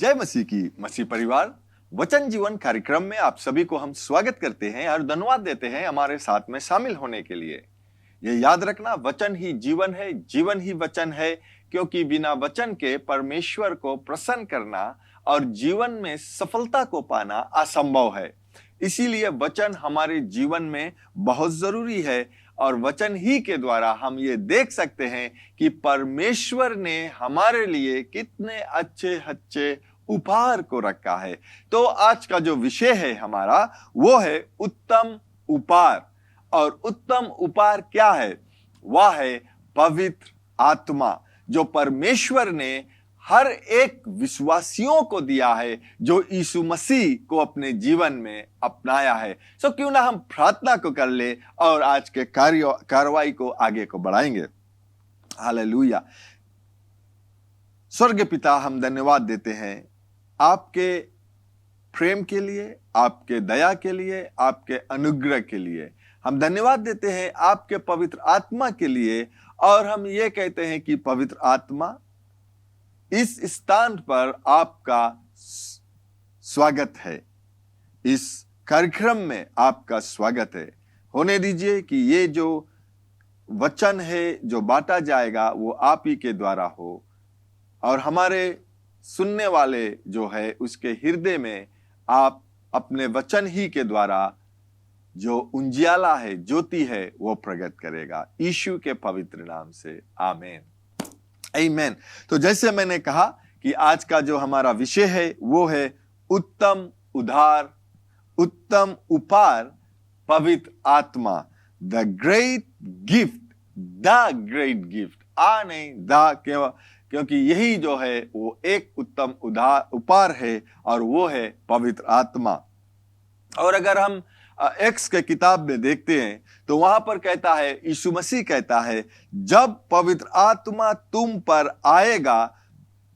जय मसीह की। मसीह परिवार वचन जीवन कार्यक्रम में आप सभी को हम स्वागत करते हैं और धन्यवाद देते हैं हमारे साथ में शामिल होने के लिए। ये याद रखना, वचन ही जीवन है, जीवन ही वचन है, क्योंकि बिना वचन के परमेश्वर को प्रसन्न करना और जीवन में सफलता को पाना असंभव है। इसीलिए वचन हमारे जीवन में बहुत जरूरी है और वचन ही के द्वारा हम ये देख सकते हैं कि परमेश्वर ने हमारे लिए कितने अच्छे अच्छे उपहार को रखा है। तो आज का जो विषय है हमारा वो है उत्तम उपहार। और उत्तम उपहार क्या है? वह है पवित्र आत्मा, जो परमेश्वर ने हर एक विश्वासियों को दिया है जो यीशु मसीह को अपने जीवन में अपनाया है। सो क्यों ना हम प्रार्थना को कर ले और आज के कार्रवाई को आगे को बढ़ाएंगे। हालेलुया। स्वर्ग पिता, हम धन्यवाद देते हैं आपके प्रेम के लिए, आपके दया के लिए, आपके अनुग्रह के लिए। हम धन्यवाद देते हैं आपके पवित्र आत्मा के लिए और हम ये कहते हैं कि पवित्र आत्मा, इस स्थान पर आपका स्वागत है, इस कार्यक्रम में आपका स्वागत है। होने दीजिए कि ये जो वचन है जो बांटा जाएगा वो आप ही के द्वारा हो और हमारे सुनने वाले जो है उसके हृदय में आप अपने वचन ही के द्वारा जो उजियाला है, ज्योति है, वो प्रकट करेगा। यीशु के पवित्र नाम से आमीन, आमीन। तो जैसे मैंने कहा कि आज का जो हमारा विषय है वो है उत्तम उधार, उत्तम उपहार, पवित्र आत्मा। The great gift, the great gift, नहीं द, क्योंकि यही जो है वो एक उत्तम उपहार है और वो है पवित्र आत्मा। और अगर हम एक्स के किताब में देखते हैं तो वहां पर कहता है, यीशु मसीह कहता है, जब पवित्र आत्मा तुम पर आएगा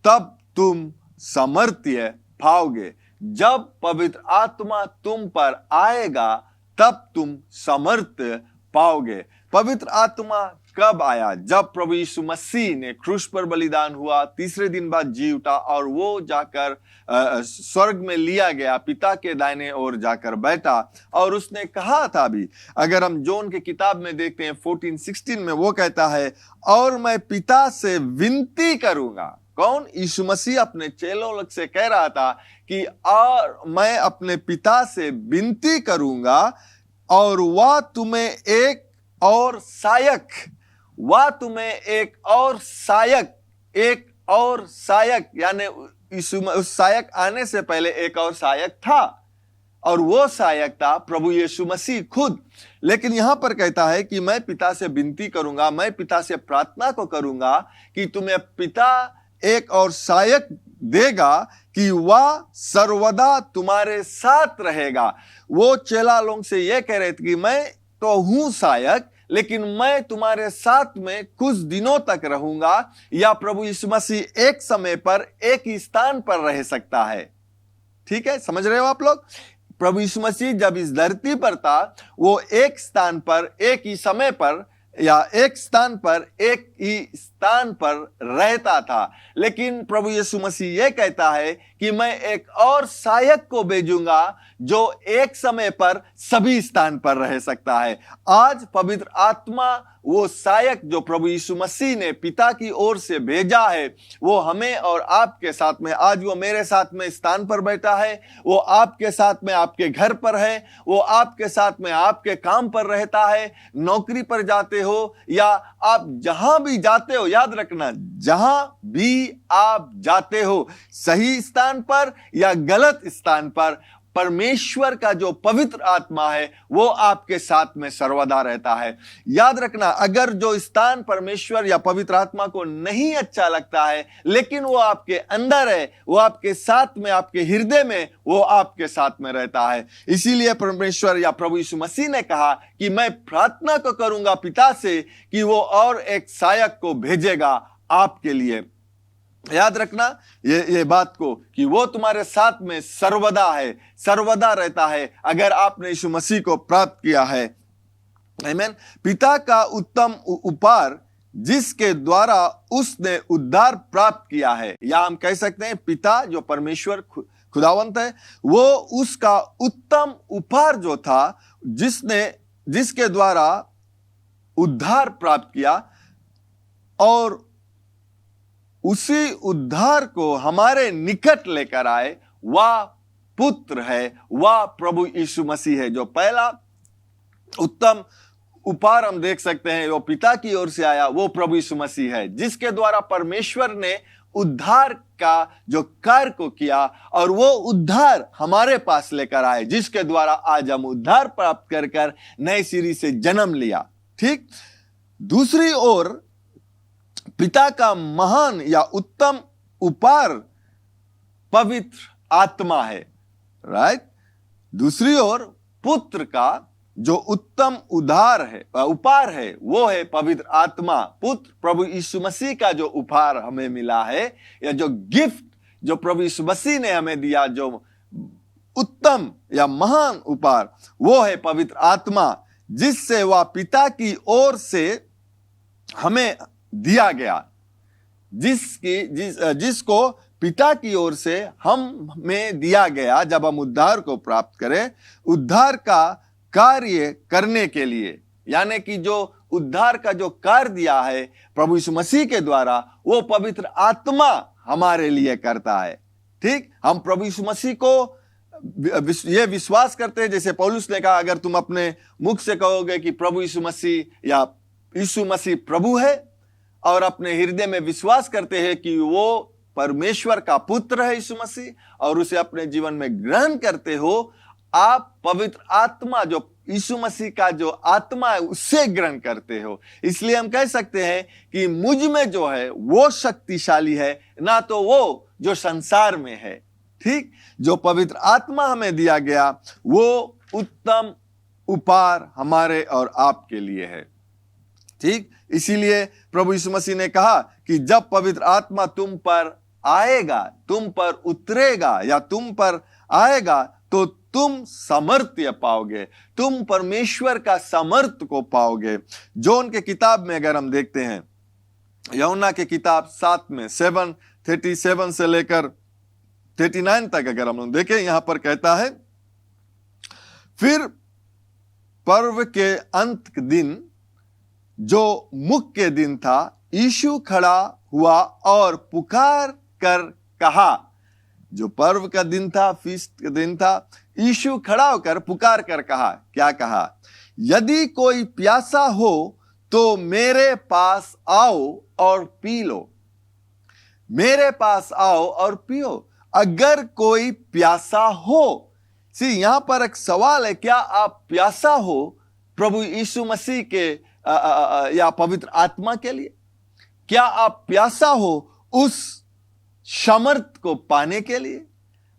तब तुम सामर्थ्य पाओगे। जब पवित्र आत्मा तुम पर आएगा तब तुम सामर्थ्य पाओगे। पवित्र आत्मा कब आया? जब प्रभु यीशु मसीह ने क्रूस पर बलिदान हुआ, तीसरे दिन बाद जी उठा और वो जाकर स्वर्ग में लिया गया, पिता के दाहिने ओर जाकर बैठा। और उसने कहा था भी, अगर हम जॉन के किताब में देखते हैं 14:16 में वो कहता है, और मैं पिता से विनती करूंगा। कौन? यीशु मसीह अपने चेलों से कह रहा था कि और मैं अपने पिता से विनती करूंगा और वह तुम्हें एक और सहायक, वह तुम्हें एक और सहायक, यानी उस सहायक आने से पहले एक और सहायक था और वो सहायक था प्रभु यीशु मसीह खुद। लेकिन यहां पर कहता है कि मैं पिता से विनती करूंगा, मैं पिता से प्रार्थना को करूंगा कि तुम्हें पिता एक और सहायक देगा कि वह सर्वदा तुम्हारे साथ रहेगा। वो चेला लोग से ये कह रहे थे कि मैं तो हूं सहायक, लेकिन मैं तुम्हारे साथ में कुछ दिनों तक रहूंगा। या प्रभु यीशु मसीह एक समय पर एक ही स्थान पर रह सकता है। ठीक है, समझ रहे हो आप लोग? प्रभु यीशु मसीह जब इस धरती पर था वो एक स्थान पर एक ही समय पर या एक स्थान पर रहता था। लेकिन प्रभु यीशु मसीह यह कहता है कि मैं एक और सहायक को भेजूंगा जो एक समय पर सभी स्थान पर रह सकता है। आज पवित्र आत्मा, वो सहायक जो प्रभु यीशु मसीह ने पिता की ओर से भेजा है, वो हमें और आपके साथ में, आज वो मेरे साथ में स्थान पर बैठा है, वो आपके साथ में आपके घर पर है, वो आपके साथ में आपके काम पर रहता है। नौकरी पर जाते हो या आप जहां भी जाते हो, याद रखना, जहां भी आप जाते हो, सही स्थान पर या गलत स्थान पर, परमेश्वर का जो पवित्र आत्मा है वो आपके साथ में सर्वदा रहता है। याद रखना, अगर जो स्थान परमेश्वर या पवित्र आत्मा को नहीं अच्छा लगता है, लेकिन वो आपके अंदर है, वो आपके साथ में, आपके हृदय में, वो आपके साथ में रहता है। इसीलिए परमेश्वर या प्रभु यीशु मसीह ने कहा कि मैं प्रार्थना को करूंगा पिता से कि वो और एक सहायक को भेजेगा आपके लिए। याद रखना ये बात को कि वो तुम्हारे साथ में सर्वदा है, सर्वदा रहता है अगर आपने यीशु मसीह को प्राप्त किया है। आमीन। पिता का उत्तम उपहार जिसके द्वारा उसने उद्धार प्राप्त किया है। या हम कह सकते हैं पिता जो परमेश्वर खुदावंत है, वो उसका उत्तम उपहार जो था जिसके द्वारा उद्धार प्राप्त किया, और उसी उद्धार को हमारे निकट लेकर आए, वह पुत्र है, वह प्रभु यीशु मसीह है। जो पहला उत्तम उपहार हम देख सकते हैं वो पिता की ओर से आया, वो प्रभु यीशु मसीह है, जिसके द्वारा परमेश्वर ने उद्धार का जो कार्य को किया और वो उद्धार हमारे पास लेकर आए, जिसके द्वारा आज हम उद्धार प्राप्त कर नए सिरे से जन्म लिया। ठीक, दूसरी ओर पिता का महान या उत्तम उपहार पवित्र आत्मा है, राइट। दूसरी ओर पुत्र का जो उत्तम उपहार है वो है पवित्र आत्मा। पुत्र प्रभु यीशु मसीह का जो उपहार हमें मिला है, या जो गिफ्ट जो प्रभु यीशु मसीह ने हमें दिया, जो उत्तम या महान उपहार, वो है पवित्र आत्मा, जिससे वह पिता की ओर से हमें दिया गया, जिसको पिता की ओर से हमें दिया गया जब हम उद्धार को प्राप्त करें, उद्धार का कार्य करने के लिए। यानी कि जो उद्धार का जो कार्य दिया है प्रभु यीशु मसीह के द्वारा, वो पवित्र आत्मा हमारे लिए करता है। ठीक, हम प्रभु यीशु मसीह को ये विश्वास करते हैं, जैसे पौलुस ने कहा, अगर तुम अपने मुख से कहोगे कि प्रभु यीशु मसीह या यीशु मसीह प्रभु है, और अपने हृदय में विश्वास करते हैं कि वो परमेश्वर का पुत्र है यीशु मसीह, और उसे अपने जीवन में ग्रहण करते हो, आप पवित्र आत्मा जो यीशु मसीह का जो आत्मा है उससे ग्रहण करते हो। इसलिए हम कह सकते हैं कि मुझ में जो है वो शक्तिशाली है, ना तो वो जो संसार में है। ठीक, जो पवित्र आत्मा हमें दिया गया वो उत्तम उपहार हमारे और आपके लिए है। ठीक, इसीलिए प्रभु यीशु मसीह ने कहा कि जब पवित्र आत्मा तुम पर आएगा, तुम पर उतरेगा या तुम पर आएगा, तो तुम सामर्थ्य पाओगे, तुम परमेश्वर का सामर्थ्य को पाओगे। जॉन के किताब में अगर हम देखते हैं, यूहन्ना के किताब 7 में 7:37 से लेकर 39 तक अगर हम लोग देखें, यहां पर कहता है, फिर पर्व के अंत दिन जो मुख्य दिन था, यीशु खड़ा हुआ और पुकार कर कहा। जो पर्व का दिन था, फीस्ट का दिन था, यीशु खड़ा होकर पुकार कर कहा। क्या कहा? यदि कोई प्यासा हो तो मेरे पास आओ और पी लो। मेरे पास आओ और पियो। अगर कोई प्यासा हो, यहां पर एक सवाल है, क्या आप प्यासा हो प्रभु यीशु मसीह के या पवित्र आत्मा के लिए? क्या आप प्यासा हो उस सामर्थ को पाने के लिए?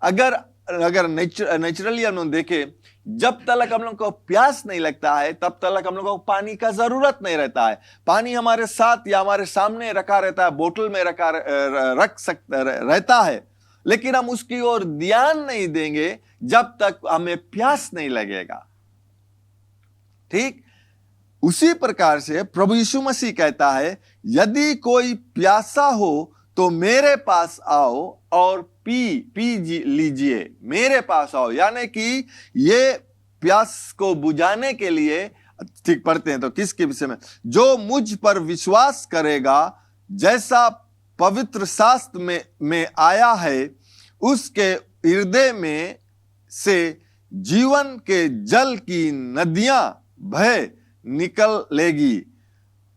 अगर नेचुरली हम लोग देखें, जब तक हम लोग को प्यास नहीं लगता है तब तक हम लोग को पानी का जरूरत नहीं रहता है। पानी हमारे साथ या हमारे सामने रखा रहता है, बोतल में रख सकता रहता है, लेकिन हम उसकी ओर ध्यान नहीं देंगे जब तक हमें प्यास नहीं लगेगा। ठीक, उसी प्रकार से प्रभु यीशु मसीह कहता है, यदि कोई प्यासा हो तो मेरे पास आओ और पी लीजिए। मेरे पास आओ, यानी कि ये प्यास को बुझाने के लिए, ठीक पढ़ते हैं तो किसके विषय में? जो मुझ पर विश्वास करेगा, जैसा पवित्र शास्त्र में आया है, उसके हृदय में से जीवन के जल की नदियां बह निकलेगी।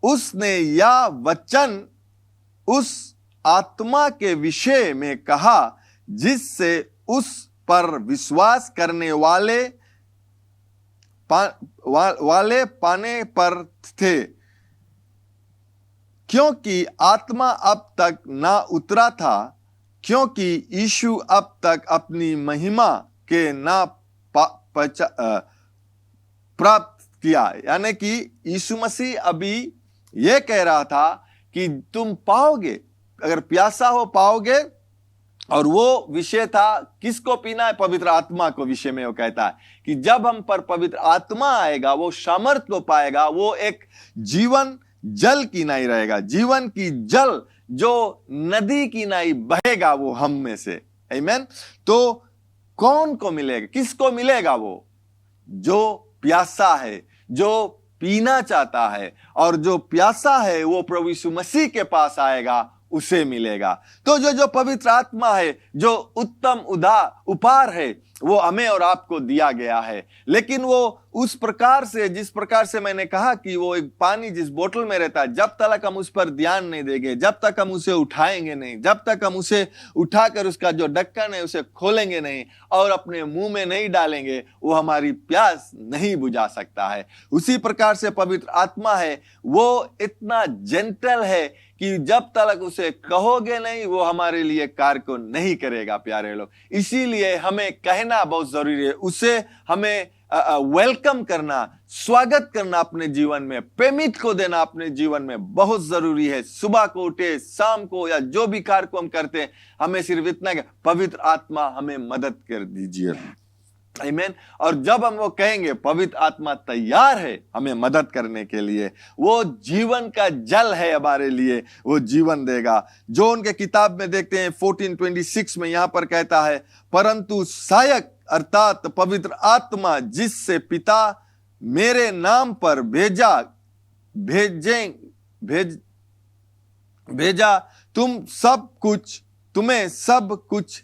उसने यह वचन उस आत्मा के विषय में कहा जिससे उस पर विश्वास करने वाले पाने पर थे, क्योंकि आत्मा अब तक ना उतरा था, क्योंकि यीशु अब तक अपनी महिमा के ना प्राप्त किया। यानी कि यीशु मसीह अभी यह कह रहा था कि तुम पाओगे, अगर प्यासा हो पाओगे। और वो विषय था किसको पीना है? पवित्र आत्मा को विषय में वो कहता है कि जब हम पर पवित्र आत्मा आएगा, वो सामर्थ को पाएगा, वो एक जीवन जल की नाई रहेगा, जीवन की जल जो नदी की नाई बहेगा वो हम में से। आमीन। तो कौन को मिलेगा, किसको मिलेगा? वो जो प्यासा है, जो पीना चाहता है, और जो प्यासा है वो प्रभु यीशु मसीह के पास आएगा, उसे मिलेगा। तो जो पवित्र आत्मा है, जो उत्तम उपहार है, वो हमें और आपको दिया गया है। लेकिन वो उस प्रकार से, जिस प्रकार से मैंने कहा कि वो एक पानी जिस बोतल में रहता है, जब तक हम उस पर ध्यान नहीं देंगे, जब तक हम उसे उठाएंगे नहीं, जब तक हम उसे उठाकर उसका जो ढक्कन है उसे खोलेंगे नहीं और अपने मुंह में नहीं डालेंगे, वो हमारी प्यास नहीं बुझा सकता है। उसी प्रकार से पवित्र आत्मा है, वो इतना जेंटल है कि जब तक उसे कहोगे नहीं, वो हमारे लिए कार्य को नहीं करेगा। प्यारे लोग, इसीलिए हमें कहना बहुत जरूरी है, उसे हमें वेलकम करना, स्वागत करना अपने जीवन में, पेमिट को देना अपने जीवन में बहुत जरूरी है। सुबह को उठे, शाम को, या जो भी कार्य को हम करते हैं, हमें सिर्फ इतना कि पवित्र आत्मा हमें मदद कर दीजिए। आमीन। और जब हम वो कहेंगे, पवित्र आत्मा तैयार है हमें मदद करने के लिए, वो जीवन का जल है हमारे लिए, वो जीवन देगा। जो उनके किताब में देखते हैं 14:26 में यहां पर कहता है, परंतु सहायक अर्थात पवित्र आत्मा जिससे पिता मेरे नाम पर भेजा तुम्हें सब कुछ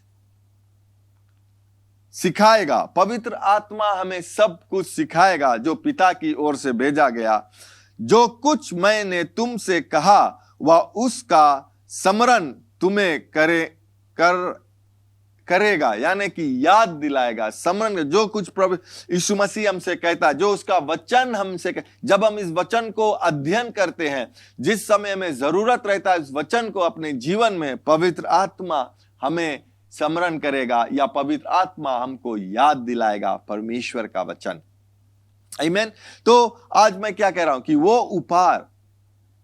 सिखाएगा। पवित्र आत्मा हमें सब कुछ सिखाएगा, जो पिता की ओर से भेजा गया। जो कुछ मैंने तुमसे कहा वह उसका स्मरण तुम्हें करेगा, यानी कि याद दिलाएगा। स्मरण, जो कुछ प्रभु यीशु मसीह हमसे कहता है, जो उसका वचन हमसे जब हम इस वचन को अध्ययन करते हैं, जिस समय हमें जरूरत रहता है इस वचन को अपने जीवन में, पवित्र आत्मा हमें स्मरण करेगा, या पवित्र आत्मा हमको याद दिलाएगा परमेश्वर का वचन। आमीन। तो आज मैं क्या कह रहा हूं कि वो उपहार,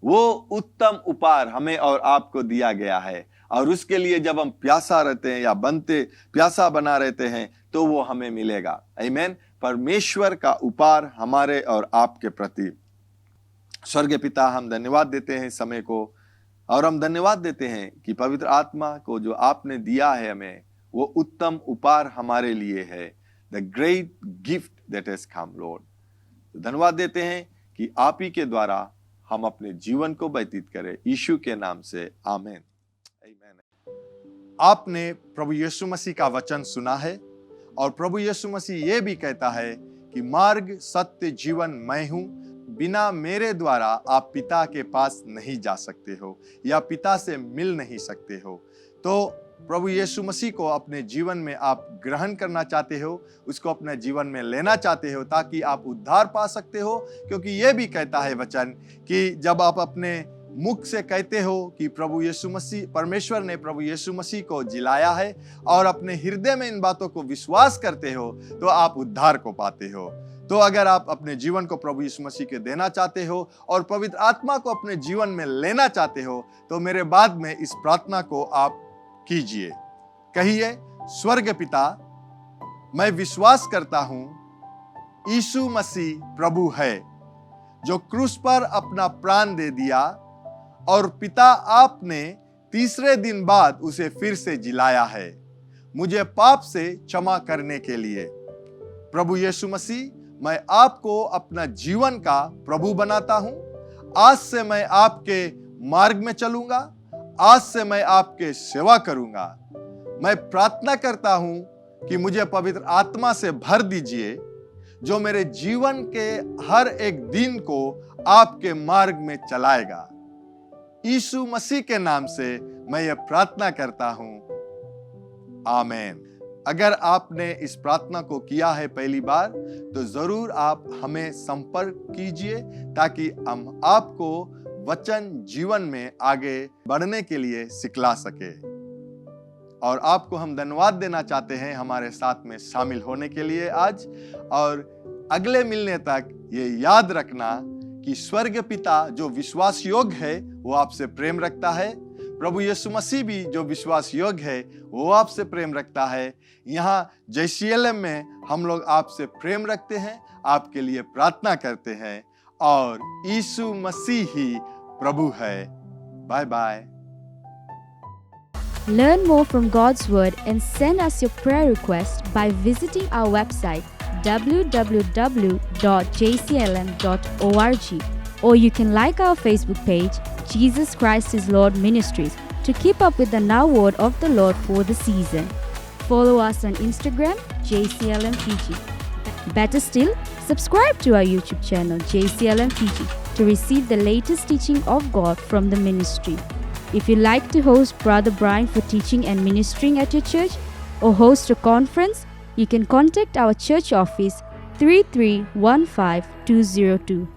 वो उत्तम उपहार हमें और आपको दिया गया है, और उसके लिए जब हम प्यासा रहते हैं या प्यासा बना रहते हैं, तो वो हमें मिलेगा। आमीन। परमेश्वर का उपहार हमारे और आपके प्रति। स्वर्गीय पिता, हम धन्यवाद देते हैं समय को, और हम धन्यवाद देते हैं कि पवित्र आत्मा को जो आपने दिया है हमें, वो उत्तम उपहार हमारे लिए है। The great gift that has come Lord. धन्यवाद देते हैं कि आप ही के द्वारा हम अपने जीवन को व्यतीत करें, यीशु के नाम से, आमीन। आपने प्रभु यीशु मसीह का वचन सुना है, और प्रभु यीशु मसीह ये भी कहता है कि मार्ग, सत्य, जीवन मैं हूं, बिना मेरे द्वारा आप पिता के पास नहीं जा सकते हो, या पिता से मिल नहीं सकते हो। तो प्रभु यीशु मसीह को अपने जीवन में आप ग्रहण करना चाहते हो, उसको अपने जीवन में लेना चाहते हो, ताकि आप उद्धार पा सकते हो। क्योंकि ये भी कहता है वचन कि जब आप अपने मुख से कहते हो कि प्रभु यीशु मसीह, परमेश्वर ने प्रभु यीशु मसीह को जिलाया है, और अपने हृदय में इन बातों को विश्वास करते हो, तो आप उद्धार को पाते हो। तो अगर आप अपने जीवन को प्रभु यीशु मसीह के देना चाहते हो और पवित्र आत्मा को अपने जीवन में लेना चाहते हो, तो मेरे बाद में इस प्रार्थना को आप कीजिए। कहिए, स्वर्ग पिता, मैं विश्वास करता हूं यीशु मसीह प्रभु है, जो क्रूस पर अपना प्राण दे दिया, और पिता आपने तीसरे दिन बाद उसे फिर से जिलाया है, मुझे पाप से क्षमा करने के लिए। प्रभु यीशु मसीह, मैं आपको अपना जीवन का प्रभु बनाता हूं। आज से मैं आपके मार्ग में चलूंगा, आज से मैं आपके सेवा करूंगा। मैं प्रार्थना करता हूं कि मुझे पवित्र आत्मा से भर दीजिए, जो मेरे जीवन के हर एक दिन को आपके मार्ग में चलाएगा। यीशु मसीह के नाम से मैं ये प्रार्थना करता हूं, आमीन। अगर आपने इस प्रार्थना को किया है पहली बार, तो जरूर आप हमें संपर्क कीजिए, ताकि हम आपको वचन जीवन में आगे बढ़ने के लिए सिखला सके। और आपको हम धन्यवाद देना चाहते हैं हमारे साथ में शामिल होने के लिए आज। और अगले मिलने तक ये याद रखना कि स्वर्ग पिता जो विश्वास योग्य है, वो आपसे प्रेम रखता है। प्रभु यीशु मसीह भी जो विश्वास योग्य है, वो आपसे प्रेम रखता है। यहाँ JCLM में हम लोग आपसे प्रेम रखते हैं, आपके लिए प्रार्थना करते हैं, और यीशु मसीह ही प्रभु है। Bye bye. Learn more from God's Word and send us your prayer request by visiting our website www.jclm.org, or you can like our Facebook page, Jesus Christ is Lord Ministries, to keep up with the Now Word of the Lord for the season. Follow us on Instagram, JCLM Fiji. Better still, subscribe to our YouTube channel, JCLM Fiji, to receive the latest teaching of God from the ministry. If you like to host Brother Brian for teaching and ministering at your church, or host a conference, you can contact our church office 3315202.